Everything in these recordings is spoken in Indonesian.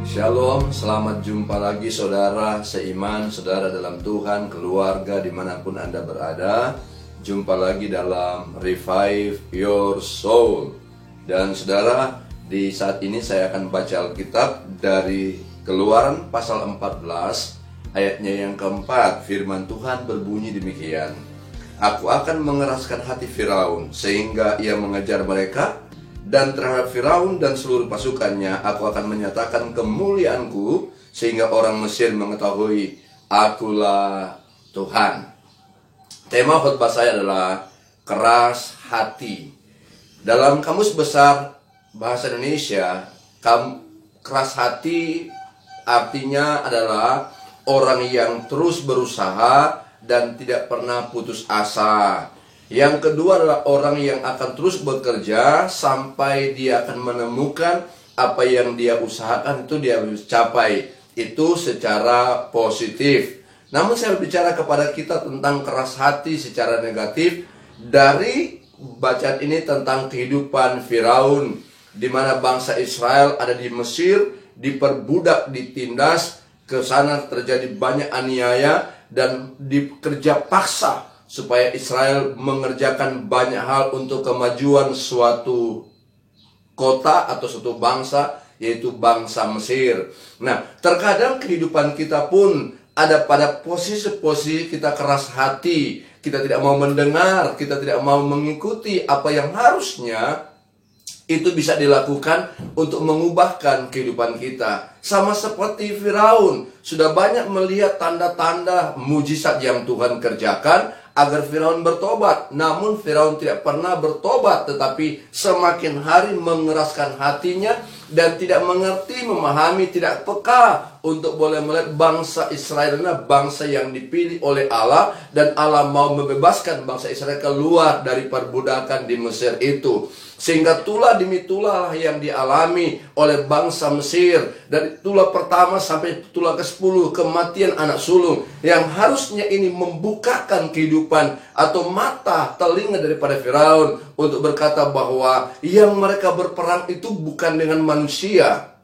Shalom, selamat jumpa lagi saudara seiman, saudara dalam Tuhan, keluarga dimanapun Anda berada. Jumpa lagi dalam Revive Your Soul. Dan saudara, di saat ini saya akan baca Alkitab dari Keluaran pasal 14 ayatnya yang keempat. Firman Tuhan berbunyi demikian: Aku akan mengeraskan hati Firaun sehingga ia mengejar mereka, dan terhadap Firaun dan seluruh pasukannya aku akan menyatakan kemuliaanku, sehingga orang Mesir mengetahui akulah Tuhan. Tema khotbah saya adalah keras hati. Dalam Kamus Besar Bahasa Indonesia, keras hati artinya adalah orang yang terus berusaha dan tidak pernah putus asa. Yang kedua adalah orang yang akan terus bekerja sampai dia akan menemukan apa yang dia usahakan itu dia capai. Itu secara positif. Namun saya bicara kepada kita tentang keras hati secara negatif. Dari bacaan ini tentang kehidupan Firaun, di mana bangsa Israel ada di Mesir, diperbudak, ditindas, ke sana terjadi banyak aniaya dan dikerja paksa supaya Israel mengerjakan banyak hal untuk kemajuan suatu kota atau suatu bangsa, yaitu bangsa Mesir. Nah, terkadang kehidupan kita pun ada pada posisi-posisi kita keras hati. Kita tidak mau mendengar, kita tidak mau mengikuti apa yang harusnya itu bisa dilakukan untuk mengubahkan kehidupan kita. Sama seperti Firaun, sudah banyak melihat tanda-tanda mujizat yang Tuhan kerjakan agar Firaun bertobat. Namun Firaun tidak pernah bertobat, tetapi semakin hari mengeraskan hatinya dan tidak mengerti, memahami, tidak peka untuk boleh melihat bangsa Israel adalah bangsa yang dipilih oleh Allah, dan Allah mau membebaskan bangsa Israel keluar dari perbudakan di Mesir itu. Sehingga tulah demi tulah yang dialami oleh bangsa Mesir, dari tulah pertama sampai tulah ke-10, kematian anak sulung, yang harusnya ini membukakan kehidupan atau mata telinga daripada Firaun untuk berkata bahwa yang mereka berperang itu bukan dengan manusia,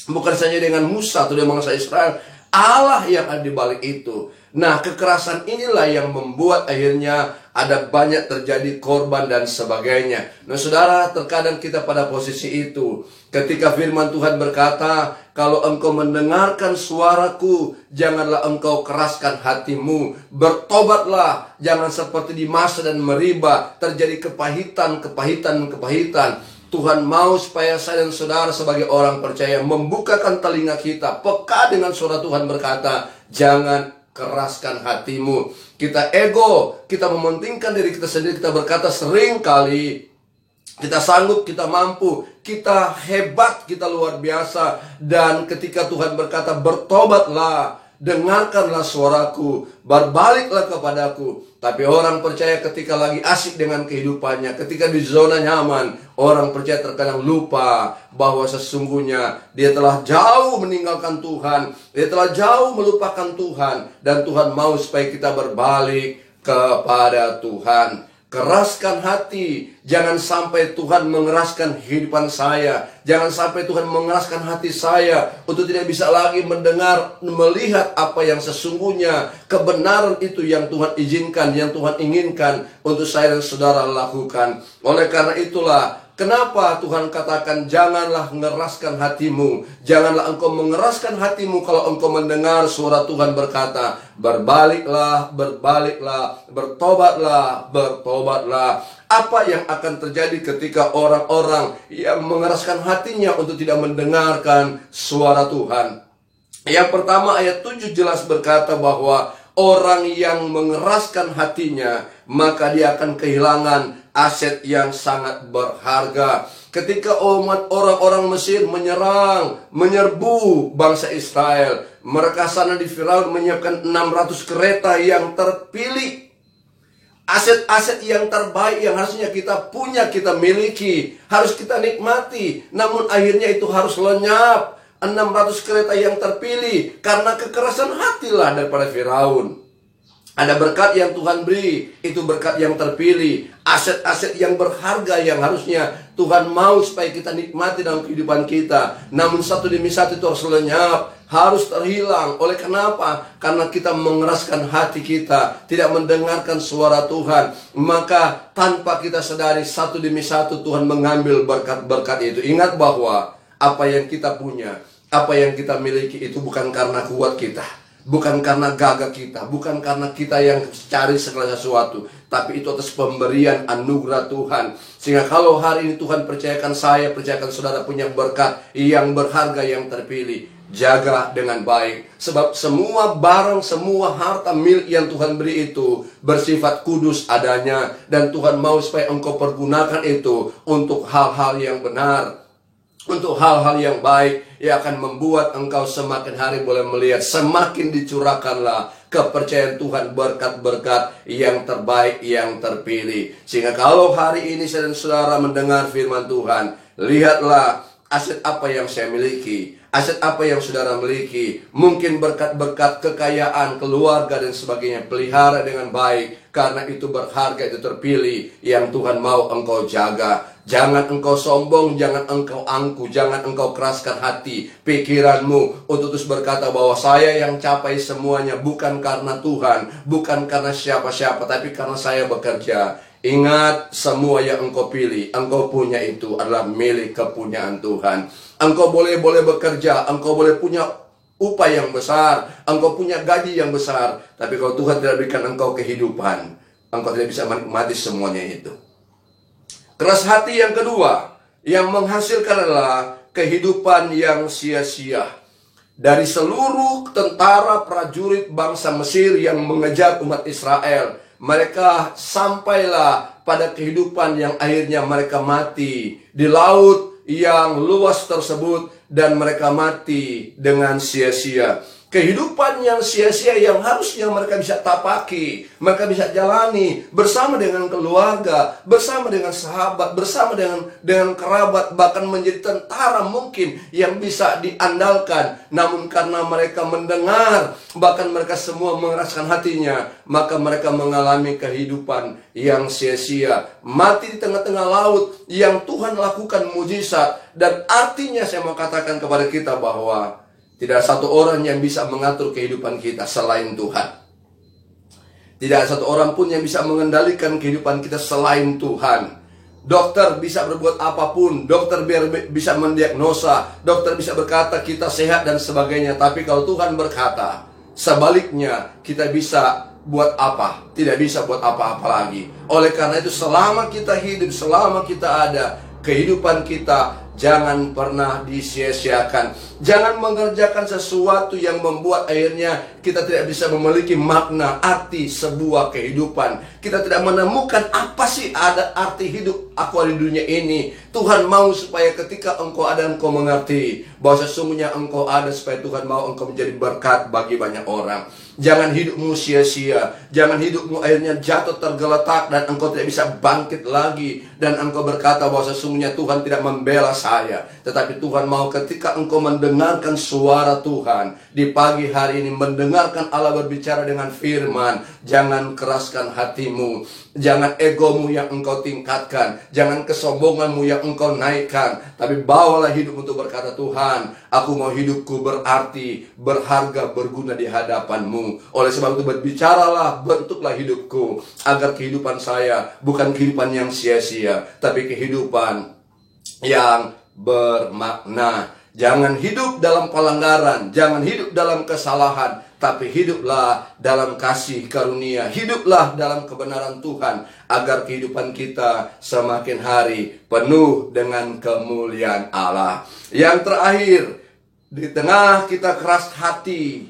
bukan saja dengan Musa atau dengan bangsa Israel, Allah yang ada di balik itu. Nah, kekerasan inilah yang membuat akhirnya ada banyak terjadi korban dan sebagainya. Nah, saudara, terkadang kita pada posisi itu. Ketika firman Tuhan berkata, kalau engkau mendengarkan suaraku, janganlah engkau keraskan hatimu. Bertobatlah, jangan seperti di Masa dan Meriba, terjadi kepahitan. Tuhan mau supaya saya dan saudara sebagai orang percaya membukakan telinga kita, peka dengan suara Tuhan berkata, jangan keraskan hatimu. Kita ego, kita mementingkan diri kita sendiri, kita berkata sering kali kita sanggup, kita mampu, kita hebat, kita luar biasa. Dan ketika Tuhan berkata bertobatlah, dengarkanlah suaraku, berbaliklah kepadaku. Tapi orang percaya ketika lagi asik dengan kehidupannya, ketika di zona nyaman, orang percaya terkadang lupa bahwa sesungguhnya dia telah jauh meninggalkan Tuhan, dia telah jauh melupakan Tuhan, dan Tuhan mau supaya kita berbalik kepada Tuhan. Keraskan hati, jangan sampai Tuhan mengeraskan kehidupan saya, jangan sampai Tuhan mengeraskan hati saya untuk tidak bisa lagi mendengar, melihat apa yang sesungguhnya kebenaran itu yang Tuhan izinkan, yang Tuhan inginkan untuk saya dan saudara lakukan. Oleh karena itulah, kenapa Tuhan katakan janganlah mengeraskan hatimu. Janganlah engkau mengeraskan hatimu kalau engkau mendengar suara Tuhan berkata, berbaliklah, bertobatlah. Apa yang akan terjadi ketika orang-orang yang mengeraskan hatinya untuk tidak mendengarkan suara Tuhan? Yang pertama, ayat 7 jelas berkata bahwa orang yang mengeraskan hatinya, maka dia akan kehilangan aset yang sangat berharga. Ketika orang-orang Mesir menyerbu bangsa Israel, mereka sana di Firaun menyiapkan 600 kereta yang terpilih. Aset-aset yang terbaik yang harusnya kita punya, kita miliki, harus kita nikmati. Namun akhirnya itu harus lenyap. 600 kereta yang terpilih karena kekerasan hatilah daripada Firaun. Ada berkat yang Tuhan beri, itu berkat yang terpilih. Aset-aset yang berharga yang harusnya Tuhan mau supaya kita nikmati dalam kehidupan kita. Namun satu demi satu itu harus lenyap, harus terhilang. Oleh kenapa? Karena kita mengeraskan hati kita, tidak mendengarkan suara Tuhan. Maka tanpa kita sadari, satu demi satu Tuhan mengambil berkat-berkat itu. Ingat bahwa apa yang kita punya, apa yang kita miliki itu bukan karena kuat kita, bukan karena gagah kita, bukan karena kita yang cari segala sesuatu, tapi itu atas pemberian anugerah Tuhan. Sehingga kalau hari ini Tuhan percayakan saya, percayakan saudara punya berkat yang berharga, yang terpilih, jaga dengan baik. Sebab semua barang, semua harta milik yang Tuhan beri itu bersifat kudus adanya. Dan Tuhan mau supaya engkau pergunakan itu untuk hal-hal yang benar, untuk hal-hal yang baik, yang akan membuat engkau semakin hari boleh melihat, semakin dicurahkanlah kepercayaan Tuhan, berkat-berkat yang terbaik, yang terpilih. Sehingga kalau hari ini saya dan saudara mendengar firman Tuhan, lihatlah aset apa yang saya miliki, aset apa yang saudara miliki. Mungkin berkat-berkat kekayaan, keluarga dan sebagainya, pelihara dengan baik, karena itu berharga, itu terpilih, yang Tuhan mau engkau jaga. Jangan engkau sombong, jangan engkau angkuh, jangan engkau keraskan hati, pikiranmu untuk terus berkata bahwa saya yang capai semuanya bukan karena Tuhan, bukan karena siapa-siapa, tapi karena saya bekerja. Ingat, semua yang engkau pilih, engkau punya itu adalah milik kepunyaan Tuhan. Engkau boleh bekerja, engkau boleh punya upah yang besar, engkau punya gaji yang besar, tapi kalau Tuhan tidak berikan engkau kehidupan, engkau tidak bisa menikmati semuanya itu. Keras hati yang kedua yang menghasilkan adalah kehidupan yang sia-sia. Dari seluruh tentara prajurit bangsa Mesir yang mengejar umat Israel, mereka sampailah pada kehidupan yang akhirnya mereka mati di laut yang luas tersebut, dan mereka mati dengan sia-sia. Kehidupan yang sia-sia yang harusnya mereka bisa tapaki, mereka bisa jalani bersama dengan keluarga, bersama dengan sahabat, bersama dengan kerabat, bahkan menjadi tentara mungkin yang bisa diandalkan. Namun karena mereka mendengar, bahkan mereka semua mengeraskan hatinya, maka mereka mengalami kehidupan yang sia-sia. Mati di tengah-tengah laut yang Tuhan lakukan mujizat. Dan artinya saya mau katakan kepada kita bahwa tidak ada satu orang yang bisa mengatur kehidupan kita selain Tuhan. Tidak ada satu orang pun yang bisa mengendalikan kehidupan kita selain Tuhan. Dokter bisa berbuat apapun, dokter bisa mendiagnosa, dokter bisa berkata kita sehat dan sebagainya. Tapi kalau Tuhan berkata sebaliknya, kita bisa buat apa? Tidak bisa buat apa-apa lagi. Oleh karena itu selama kita hidup, selama kita ada, kehidupan kita jangan pernah disia-siakan. Jangan mengerjakan sesuatu yang membuat akhirnya kita tidak bisa memiliki makna, arti sebuah kehidupan. Kita tidak menemukan apa sih ada arti hidup aku di dunia ini. Tuhan mau supaya ketika engkau ada, engkau mengerti bahwa sesungguhnya engkau ada supaya Tuhan mau engkau menjadi berkat bagi banyak orang. Jangan hidupmu sia-sia. Jangan hidupmu akhirnya jatuh tergeletak dan engkau tidak bisa bangkit lagi. Dan engkau berkata bahwa sesungguhnya Tuhan tidak membela saya. Tetapi Tuhan mau ketika engkau mendengarkan suara Tuhan di pagi hari ini, mendengarkan Allah berbicara dengan firman, jangan keraskan hatimu. Jangan egomu yang engkau tingkatkan, jangan kesombonganmu yang engkau naikkan, tapi bawalah hidup untuk berkata, Tuhan, aku mau hidupku berarti, berharga, berguna di hadapanmu. Oleh sebab itu berbicaralah, bentuklah hidupku, agar kehidupan saya bukan kehidupan yang sia-sia, tapi kehidupan yang bermakna. Jangan hidup dalam pelanggaran, jangan hidup dalam kesalahan, tapi hiduplah dalam kasih karunia, hiduplah dalam kebenaran Tuhan, agar kehidupan kita semakin hari penuh dengan kemuliaan Allah. Yang terakhir, di tengah kita keras hati,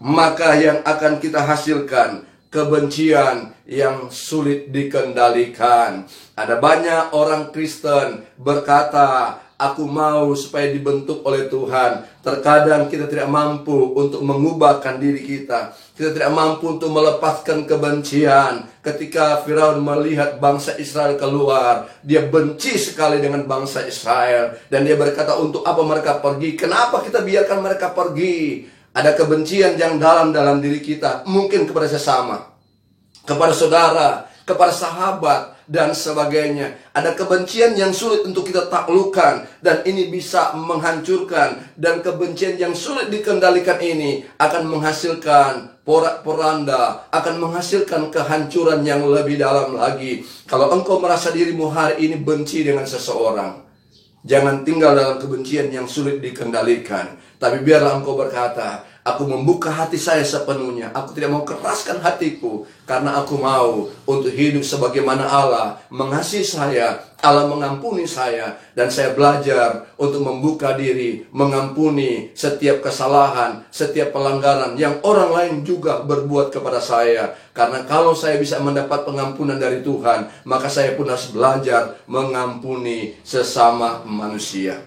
maka yang akan kita hasilkan kebencian yang sulit dikendalikan. Ada banyak orang Kristen berkata, aku mau supaya dibentuk oleh Tuhan. Terkadang kita tidak mampu untuk mengubahkan diri kita. Kita tidak mampu untuk melepaskan kebencian. Ketika Firaun melihat bangsa Israel keluar, dia benci sekali dengan bangsa Israel. Dan dia berkata, untuk apa mereka pergi? Kenapa kita biarkan mereka pergi? Ada kebencian yang dalam diri kita, mungkin kepada sesama, kepada saudara, kepada sahabat, dan sebagainya. Ada kebencian yang sulit untuk kita taklukkan, dan ini bisa menghancurkan. Dan kebencian yang sulit dikendalikan ini akan menghasilkan porak-poranda, akan menghasilkan kehancuran yang lebih dalam lagi. Kalau engkau merasa dirimu hari ini benci dengan seseorang, jangan tinggal dalam kebencian yang sulit dikendalikan. Tapi biarlah engkau berkata, aku membuka hati saya sepenuhnya. Aku tidak mau keraskan hatiku, karena aku mau untuk hidup sebagaimana Allah mengasihi saya, Allah mengampuni saya, dan saya belajar untuk membuka diri, mengampuni setiap kesalahan, setiap pelanggaran yang orang lain juga berbuat kepada saya. Karena kalau saya bisa mendapat pengampunan dari Tuhan, maka saya pun harus belajar mengampuni sesama manusia.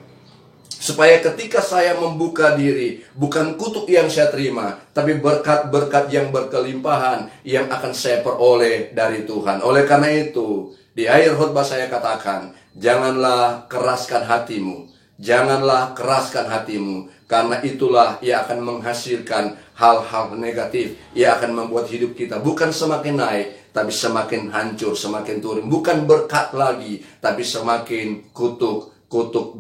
Supaya ketika saya membuka diri, bukan kutuk yang saya terima, tapi berkat-berkat yang berkelimpahan yang akan saya peroleh dari Tuhan. Oleh karena itu, di akhir khotbah saya katakan, janganlah keraskan hatimu. Janganlah keraskan hatimu, karena itulah yang akan menghasilkan hal-hal negatif. Ia akan membuat hidup kita bukan semakin naik, tapi semakin hancur, semakin turun. Bukan berkat lagi, tapi semakin kutuk.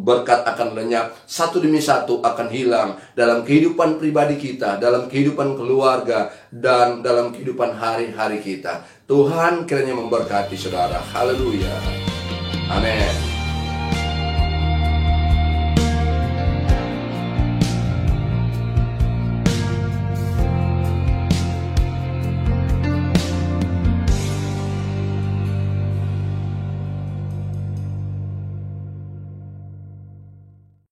Berkat akan lenyap, satu demi satu akan hilang dalam kehidupan pribadi kita, dalam kehidupan keluarga, dan dalam kehidupan hari-hari kita. Tuhan kiranya memberkati saudara. Haleluya. Amin.